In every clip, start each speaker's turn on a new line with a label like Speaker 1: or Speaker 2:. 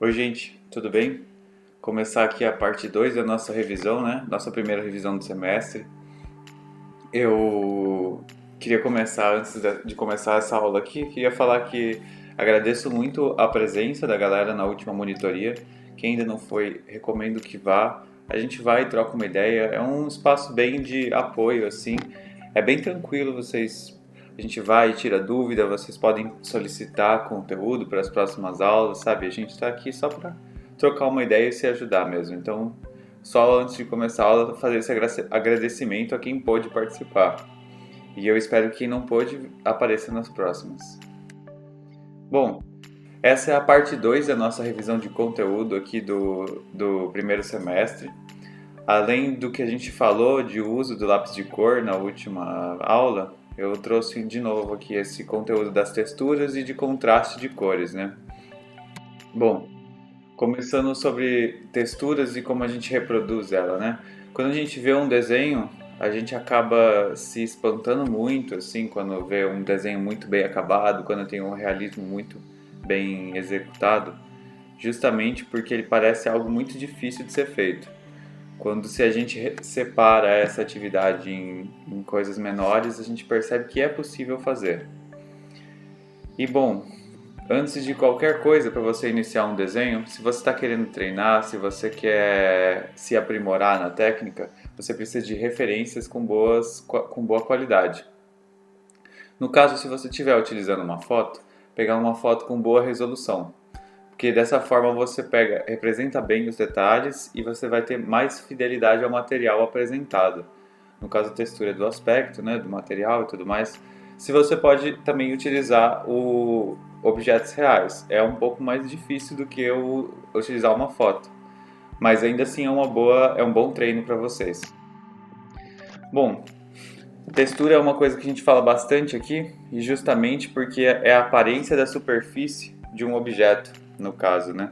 Speaker 1: Oi, gente, tudo bem? Começar aqui a parte 2 da nossa revisão, né? Nossa primeira revisão do semestre. Eu queria começar, antes de começar essa aula aqui, queria falar que agradeço muito a presença da galera na última monitoria. Quem ainda não foi, recomendo que vá. A gente vai e troca uma ideia. É um espaço bem de apoio, assim. É bem tranquilo, a gente vai e tira dúvida, vocês podem solicitar conteúdo para as próximas aulas, sabe? A gente está aqui só para trocar uma ideia e se ajudar mesmo. Então, só antes de começar a aula, fazer esse agradecimento a quem pôde participar. E eu espero que quem não pôde apareça nas próximas. Bom, essa é a parte 2 da nossa revisão de conteúdo aqui do primeiro semestre. Além do que a gente falou de uso do lápis de cor na última aula, eu trouxe de novo aqui esse conteúdo das texturas e de contraste de cores, né? Bom, começando sobre texturas e como a gente reproduz ela, né? Quando a gente vê um desenho, a gente acaba se espantando muito, assim, quando vê um desenho muito bem acabado, quando tem um realismo muito bem executado, justamente porque ele parece algo muito difícil de ser feito. Quando se a gente separa essa atividade em coisas menores, a gente percebe que é possível fazer. E bom, antes de qualquer coisa para você iniciar um desenho, se você está querendo treinar, se você quer se aprimorar na técnica, você precisa de referências com boa qualidade. No caso, se você estiver utilizando uma foto, pegar uma foto com boa resolução, porque dessa forma você representa bem os detalhes e você vai ter mais fidelidade ao material apresentado. No caso, a textura do aspecto, né, do material e tudo mais. Se você pode também utilizar objetos reais, é um pouco mais difícil do que eu utilizar uma foto, mas ainda assim é um bom treino para vocês. Bom, textura é uma coisa que a gente fala bastante aqui, e justamente porque é a aparência da superfície de um objeto, no caso, né?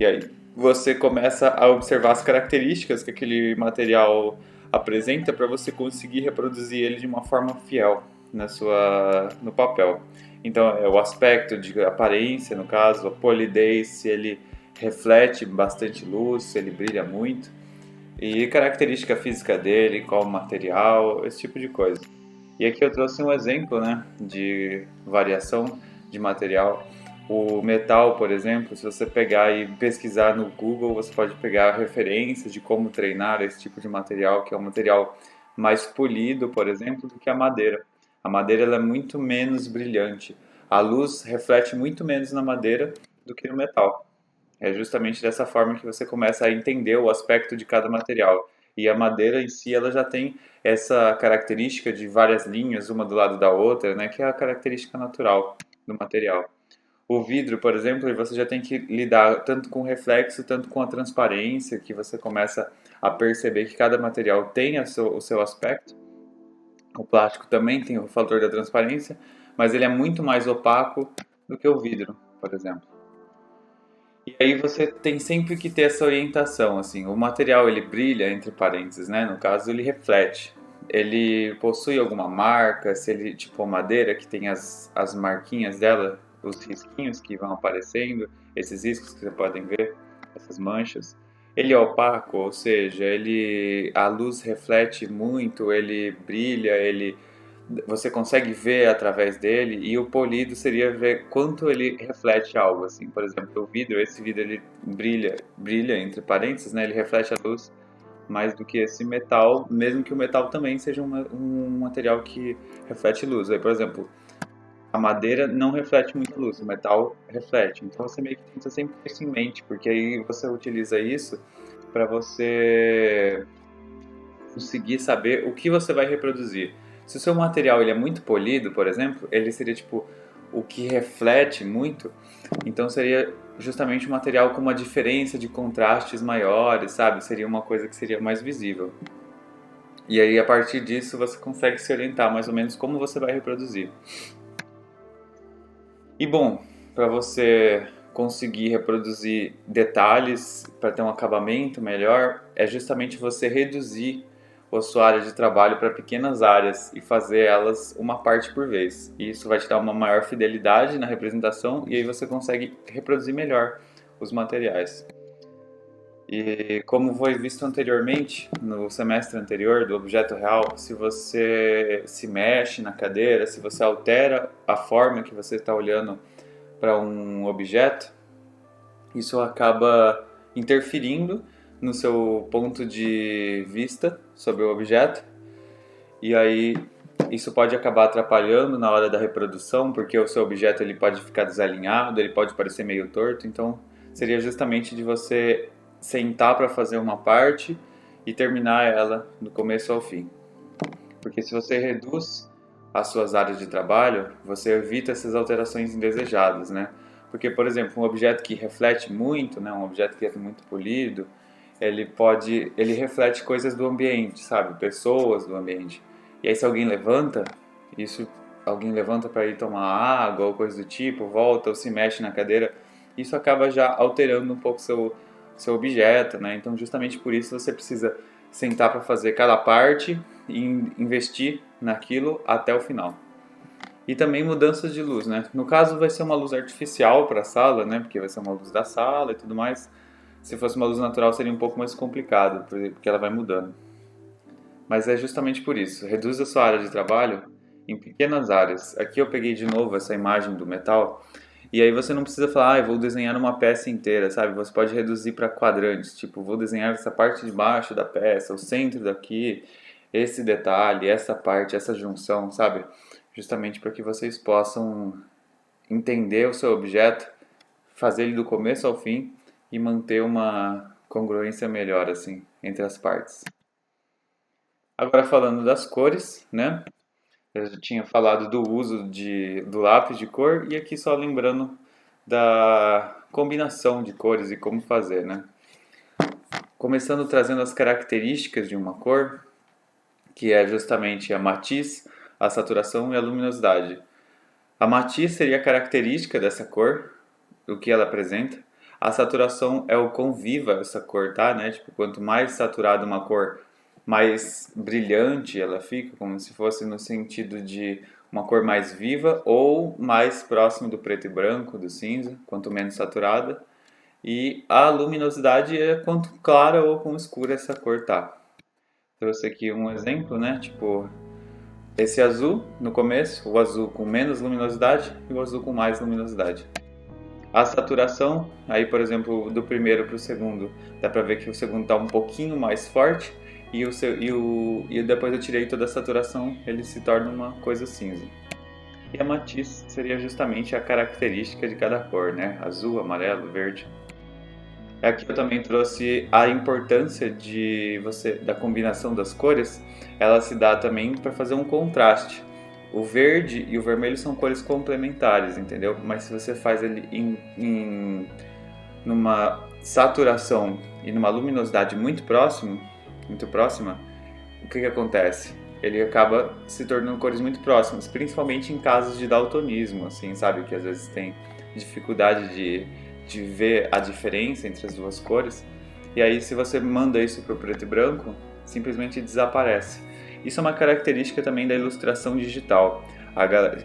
Speaker 1: E aí você começa a observar as características que aquele material apresenta para você conseguir reproduzir ele de uma forma fiel no papel. Então é o aspecto de aparência, no caso, a polidez, se ele reflete bastante luz, se ele brilha muito, e característica física dele, qual o material, esse tipo de coisa. E aqui eu trouxe um exemplo, né, de variação de material. O metal, por exemplo, se você pegar e pesquisar no Google, você pode pegar referências de como treinar esse tipo de material, que é um material mais polido, por exemplo, do que a madeira. A madeira ela é muito menos brilhante. A luz reflete muito menos na madeira do que no metal. É justamente dessa forma que você começa a entender o aspecto de cada material. E a madeira em si, ela já tem essa característica de várias linhas, uma do lado da outra, né, que é a característica natural do material. O vidro, por exemplo, você já tem que lidar tanto com o reflexo, tanto com a transparência, que você começa a perceber que cada material tem o seu aspecto. O plástico também tem o fator da transparência, mas ele é muito mais opaco do que o vidro, por exemplo. E aí você tem sempre que ter essa orientação, assim, o material ele brilha, entre parênteses, né? No caso, ele reflete. Ele possui alguma marca, se ele, tipo a madeira, que tem as marquinhas dela, os risquinhos que vão aparecendo, esses riscos que você podem ver, essas manchas. Ele é opaco, ou seja, a luz reflete muito, ele brilha, você consegue ver através dele, e o polido seria ver quanto ele reflete algo, assim. Por exemplo, esse vidro ele brilha entre parênteses, né? Ele reflete a luz mais do que esse metal, mesmo que o metal também seja um material que reflete luz. Aí, por exemplo, a madeira não reflete muita luz, o metal reflete. Então você meio que tenta sempre ter isso em mente, porque aí você utiliza isso para você conseguir saber o que você vai reproduzir. Se o seu material ele é muito polido, por exemplo, ele seria tipo o que reflete muito, então seria justamente um material com uma diferença de contrastes maiores, sabe? Seria uma coisa que seria mais visível. E aí a partir disso você consegue se orientar mais ou menos como você vai reproduzir. E bom, para você conseguir reproduzir detalhes, para ter um acabamento melhor, é justamente você reduzir a sua área de trabalho para pequenas áreas e fazer elas uma parte por vez. E isso vai te dar uma maior fidelidade na representação e aí você consegue reproduzir melhor os materiais. E como foi visto anteriormente, no semestre anterior do objeto real, se você se mexe na cadeira, se você altera a forma que você está olhando para um objeto, isso acaba interferindo no seu ponto de vista sobre o objeto, e aí isso pode acabar atrapalhando na hora da reprodução, porque o seu objeto ele pode ficar desalinhado, ele pode parecer meio torto, então seria justamente de você sentar para fazer uma parte e terminar ela do começo ao fim. Porque se você reduz as suas áreas de trabalho, você evita essas alterações indesejadas, né? Porque, por exemplo, um objeto que reflete muito, né, um objeto que é muito polido, ele reflete coisas do ambiente, sabe? Pessoas do ambiente. E aí se alguém levanta, isso alguém levanta para ir tomar água ou coisa do tipo, volta ou se mexe na cadeira, isso acaba já alterando um pouco seu objeto, né? Então, justamente por isso você precisa sentar para fazer cada parte e investir naquilo até o final. E também mudanças de luz, né? No caso vai ser uma luz artificial para a sala, né? Porque vai ser uma luz da sala e tudo mais. Se fosse uma luz natural seria um pouco mais complicado, porque ela vai mudando. Mas é justamente por isso. Reduz a sua área de trabalho em pequenas áreas. Aqui eu peguei de novo essa imagem do metal. E aí você não precisa falar, eu vou desenhar uma peça inteira, sabe? Você pode reduzir para quadrantes. Tipo, vou desenhar essa parte de baixo da peça, o centro daqui, esse detalhe, essa parte, essa junção, sabe? Justamente para que vocês possam entender o seu objeto, fazer ele do começo ao fim e manter uma congruência melhor, assim, entre as partes. Agora falando das cores, né? Eu já tinha falado do uso do lápis de cor e aqui só lembrando da combinação de cores e como fazer, né? Começando trazendo as características de uma cor, que é justamente a matiz, a saturação e a luminosidade. A matiz seria a característica dessa cor, o que ela apresenta. A saturação é o quão viva essa cor tá, né? Tipo, quanto mais saturada uma cor, mais brilhante ela fica, como se fosse no sentido de uma cor mais viva ou mais próximo do preto e branco, do cinza, quanto menos saturada. E a luminosidade é quanto clara ou quão escura essa cor tá. Trouxe aqui um exemplo, né? Tipo, esse azul no começo, o azul com menos luminosidade e o azul com mais luminosidade. A saturação, aí por exemplo, do primeiro para o segundo, dá para ver que o segundo está um pouquinho mais forte e depois eu tirei toda a saturação, ele se torna uma coisa cinza. E a matiz seria justamente a característica de cada cor, né? Azul, amarelo, verde. Aqui eu também trouxe a importância da combinação das cores, ela se dá também para fazer um contraste. O verde e o vermelho são cores complementares, entendeu? Mas se você faz ele numa saturação e numa luminosidade muito próxima, o que acontece? Ele acaba se tornando cores muito próximas, principalmente em casos de daltonismo, assim, sabe? Que às vezes tem dificuldade de ver a diferença entre as duas cores. E aí, se você manda isso para o preto e branco, simplesmente desaparece. Isso é uma característica também da ilustração digital.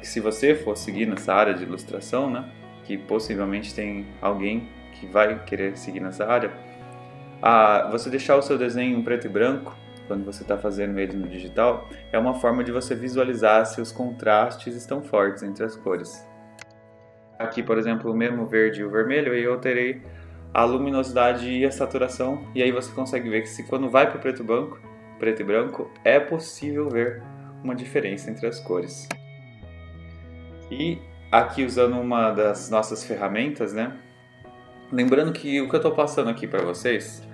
Speaker 1: Se você for seguir nessa área de ilustração, né, que possivelmente tem alguém que vai querer seguir nessa área, você deixar o seu desenho em preto e branco, quando você está fazendo ele no digital, é uma forma de você visualizar se os contrastes estão fortes entre as cores. Aqui, por exemplo, o mesmo verde e o vermelho, eu alterei a luminosidade e a saturação, e aí você consegue ver que quando vai para o preto e branco, é possível ver uma diferença entre as cores. E aqui usando uma das nossas ferramentas, né? Lembrando que o que eu estou passando aqui para vocês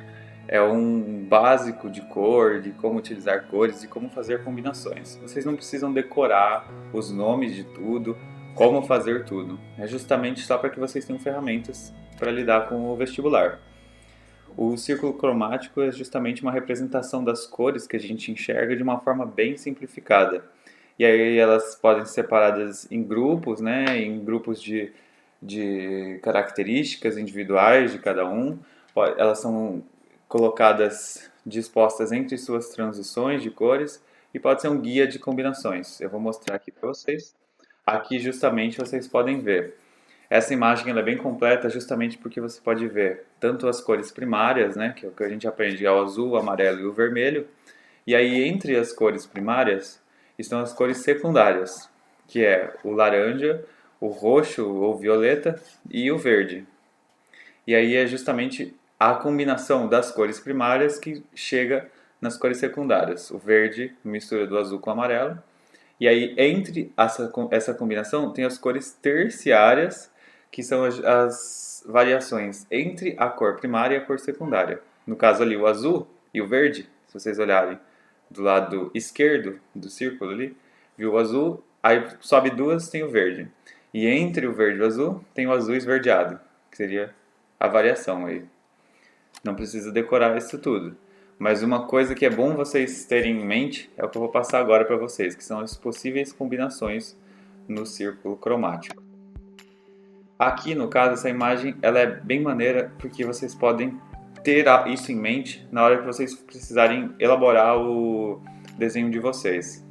Speaker 1: é um básico de cor, de como utilizar cores e como fazer combinações. Vocês não precisam decorar os nomes de tudo, como fazer tudo. É justamente só para que vocês tenham ferramentas para lidar com o vestibular. O círculo cromático é justamente uma representação das cores que a gente enxerga de uma forma bem simplificada. E aí elas podem ser separadas em grupos, né, em grupos de características individuais de cada um. Elas são colocadas dispostas entre suas transições de cores e pode ser um guia de combinações. Eu vou mostrar aqui para vocês. Aqui justamente vocês podem ver. Essa imagem ela é bem completa justamente porque você pode ver tanto as cores primárias, né, que é o que a gente aprende, é o azul, o amarelo e o vermelho, e aí entre as cores primárias estão as cores secundárias, que é o laranja, o roxo ou violeta e o verde. E aí é justamente a combinação das cores primárias que chega nas cores secundárias. O verde mistura do azul com o amarelo. E aí entre essa combinação tem as cores terciárias, que são as variações entre a cor primária e a cor secundária. No caso ali o azul e o verde, se vocês olharem do lado esquerdo do círculo ali, viu o azul, aí sobe duas, tem o verde. E entre o verde e o azul tem o azul esverdeado, que seria a variação aí. Não precisa decorar isso tudo. Mas uma coisa que é bom vocês terem em mente é o que eu vou passar agora para vocês, que são as possíveis combinações no círculo cromático. Aqui, no caso, essa imagem ela é bem maneira porque vocês podem ter isso em mente na hora que vocês precisarem elaborar o desenho de vocês.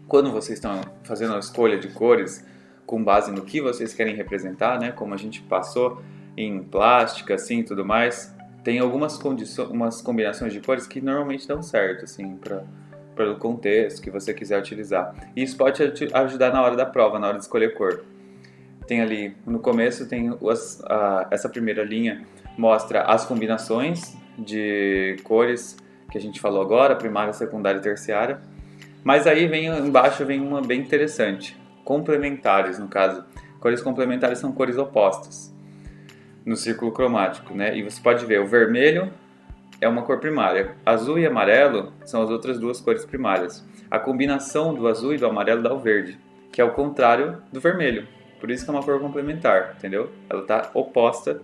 Speaker 1: Quando vocês estão fazendo a escolha de cores com base no que vocês querem representar, né, como a gente passou em plástica, assim, e tudo mais, tem algumas umas combinações de cores que normalmente dão certo, assim, pelo contexto que você quiser utilizar. E isso pode ajudar na hora da prova, na hora de escolher cor. Tem ali, no começo, tem essa primeira linha mostra as combinações de cores que a gente falou agora, primária, secundária e terciária. Mas aí embaixo vem uma bem interessante, complementares no caso. Cores complementares são cores opostas no círculo cromático, né? E você pode ver, o vermelho é uma cor primária, azul e amarelo são as outras duas cores primárias. A combinação do azul e do amarelo dá o verde, que é o contrário do vermelho. Por isso que é uma cor complementar, entendeu? Ela está oposta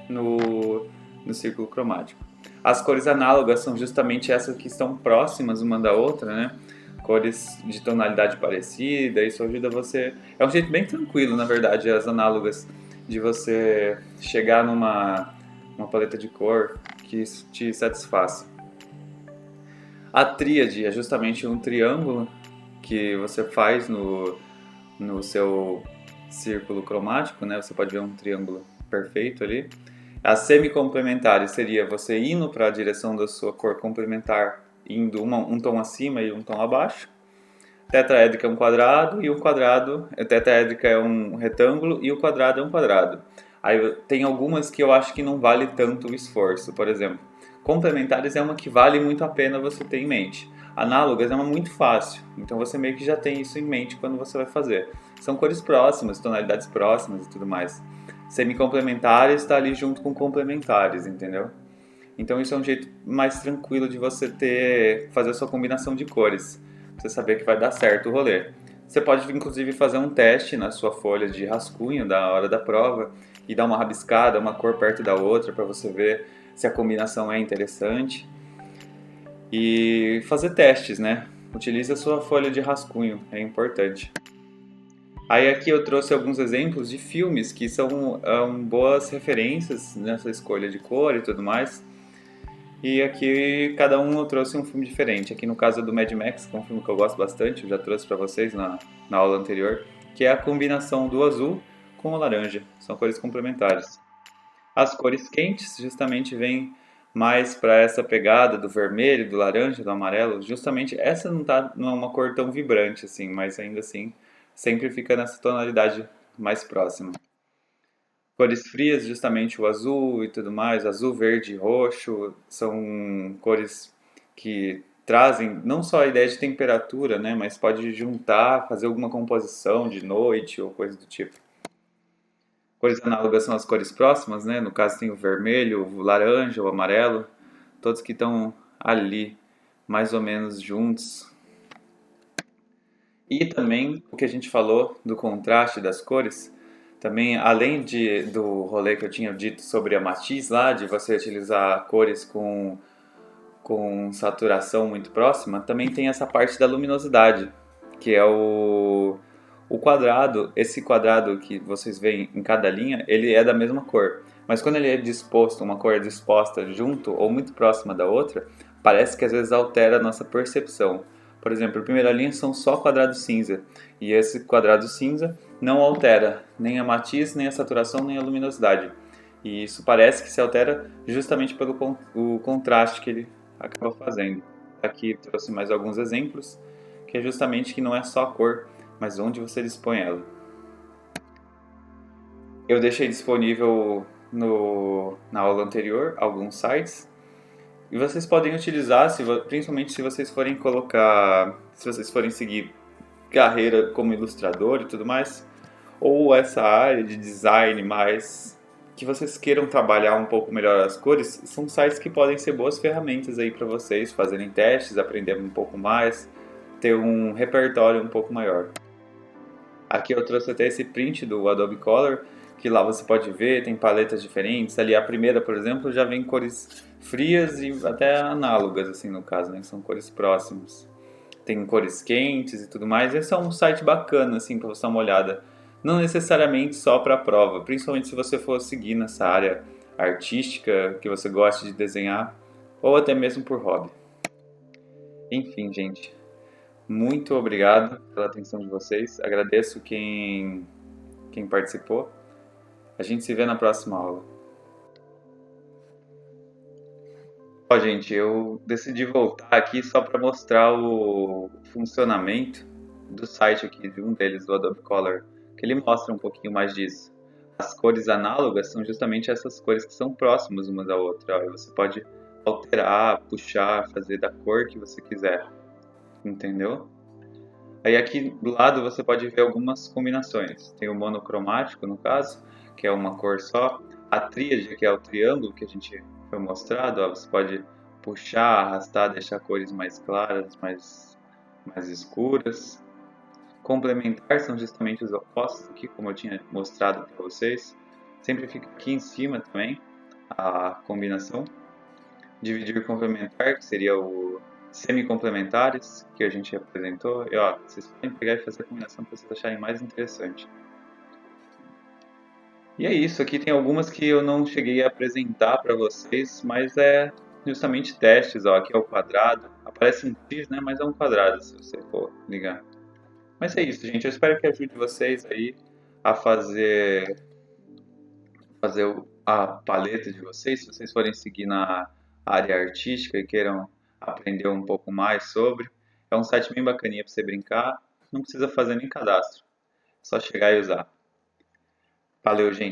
Speaker 1: no círculo cromático. As cores análogas são justamente essas que estão próximas uma da outra, né? Cores de tonalidade parecida, isso ajuda você... É um jeito bem tranquilo, na verdade, as análogas, de você chegar uma paleta de cor que te satisfaça. A tríade é justamente um triângulo que você faz no seu círculo cromático, né? Você pode ver um triângulo perfeito ali. As semi-complementares seria você indo para a direção da sua cor complementar, indo um tom acima e um tom abaixo. Tetraédrica é um quadrado e tetraédrica é um retângulo e o quadrado é um quadrado. Aí tem algumas que eu acho que não vale tanto o esforço, por exemplo. Complementares é uma que vale muito a pena você ter em mente. Análogas é uma muito fácil, então você meio que já tem isso em mente quando você vai fazer. São cores próximas, tonalidades próximas e tudo mais. Semi-complementares está ali junto com complementares, entendeu? Então isso é um jeito mais tranquilo de você fazer a sua combinação de cores. Você saber que vai dar certo o rolê. Você pode inclusive fazer um teste na sua folha de rascunho da hora da prova e dar uma rabiscada, uma cor perto da outra para você ver se a combinação é interessante. E fazer testes, né? Utilize a sua folha de rascunho, é importante. Aí aqui eu trouxe alguns exemplos de filmes que são boas referências nessa escolha de cor e tudo mais. E aqui cada um eu trouxe um filme diferente. Aqui no caso do Mad Max, que é um filme que eu gosto bastante, eu já trouxe para vocês na aula anterior, que é a combinação do azul com o laranja. São cores complementares. As cores quentes justamente vêm mais para essa pegada do vermelho, do laranja, do amarelo. Justamente essa não é uma cor tão vibrante assim, mas ainda assim sempre fica nessa tonalidade mais próxima. Cores frias, justamente o azul e tudo mais, azul, verde e roxo, são cores que trazem não só a ideia de temperatura, né, mas pode juntar, fazer alguma composição de noite ou coisa do tipo. Cores análogas são as cores próximas, né, no caso tem o vermelho, o laranja, o amarelo, todos que estão ali, mais ou menos juntos. E também o que a gente falou do contraste das cores, também, além do rolê que eu tinha dito sobre a matiz lá, de você utilizar cores com saturação muito próxima, também tem essa parte da luminosidade, que é o quadrado. Esse quadrado que vocês veem em cada linha, ele é da mesma cor. Mas quando ele é disposto, uma cor é disposta junto ou muito próxima da outra, parece que às vezes altera a nossa percepção. Por exemplo, a primeira linha são só quadrados cinza, e esse quadrado cinza não altera nem a matiz, nem a saturação, nem a luminosidade. E isso parece que se altera justamente pelo o contraste que ele acaba fazendo. Aqui trouxe mais alguns exemplos, que é justamente que não é só a cor, mas onde você dispõe ela. Eu deixei disponível na aula anterior alguns sites e vocês podem utilizar, principalmente se vocês forem se vocês forem seguir carreira como ilustrador e tudo mais, ou essa área de design mais que vocês queiram trabalhar um pouco melhor as cores, são sites que podem ser boas ferramentas aí para vocês fazerem testes, aprender um pouco mais, ter um repertório um pouco maior. Aqui eu trouxe até esse print do Adobe Color, que lá você pode ver, tem paletas diferentes. Ali a primeira, por exemplo, já vem cores frias e até análogas, assim, no caso, né? São cores próximas. Tem cores quentes e tudo mais. Esse é um site bacana, assim, para você dar uma olhada. Não necessariamente só para a prova, principalmente se você for seguir nessa área artística, que você gosta de desenhar, ou até mesmo por hobby. Enfim, gente, muito obrigado pela atenção de vocês. Agradeço quem participou. A gente se vê na próxima aula. Ó, gente, eu decidi voltar aqui só para mostrar o funcionamento do site aqui, de um deles, do Adobe Color, que ele mostra um pouquinho mais disso. As cores análogas são justamente essas cores que são próximas uma da outra. Ó, você pode alterar, puxar, fazer da cor que você quiser, entendeu? Aí aqui do lado você pode ver algumas combinações. Tem o monocromático, no caso, que é uma cor só. A tríade, que é o triângulo que a gente foi mostrado, ó, você pode puxar, arrastar, deixar cores mais claras, mais escuras. Complementar são justamente os opostos aqui, como eu tinha mostrado para vocês. Sempre fica aqui em cima também a combinação. Dividir complementar, que seria o semi-complementares, que a gente apresentou. E ó, vocês podem pegar e fazer a combinação que vocês acharem mais interessante. E é isso, aqui tem algumas que eu não cheguei a apresentar para vocês, mas é justamente testes, ó, aqui é o quadrado. Aparece um X, né, mas é um quadrado, se você for ligar. Mas é isso, gente, eu espero que ajude vocês aí a fazer a paleta de vocês, se vocês forem seguir na área artística e queiram aprender um pouco mais sobre. É um site bem bacaninha para você brincar, não precisa fazer nem cadastro, é só chegar e usar. Valeu, gente!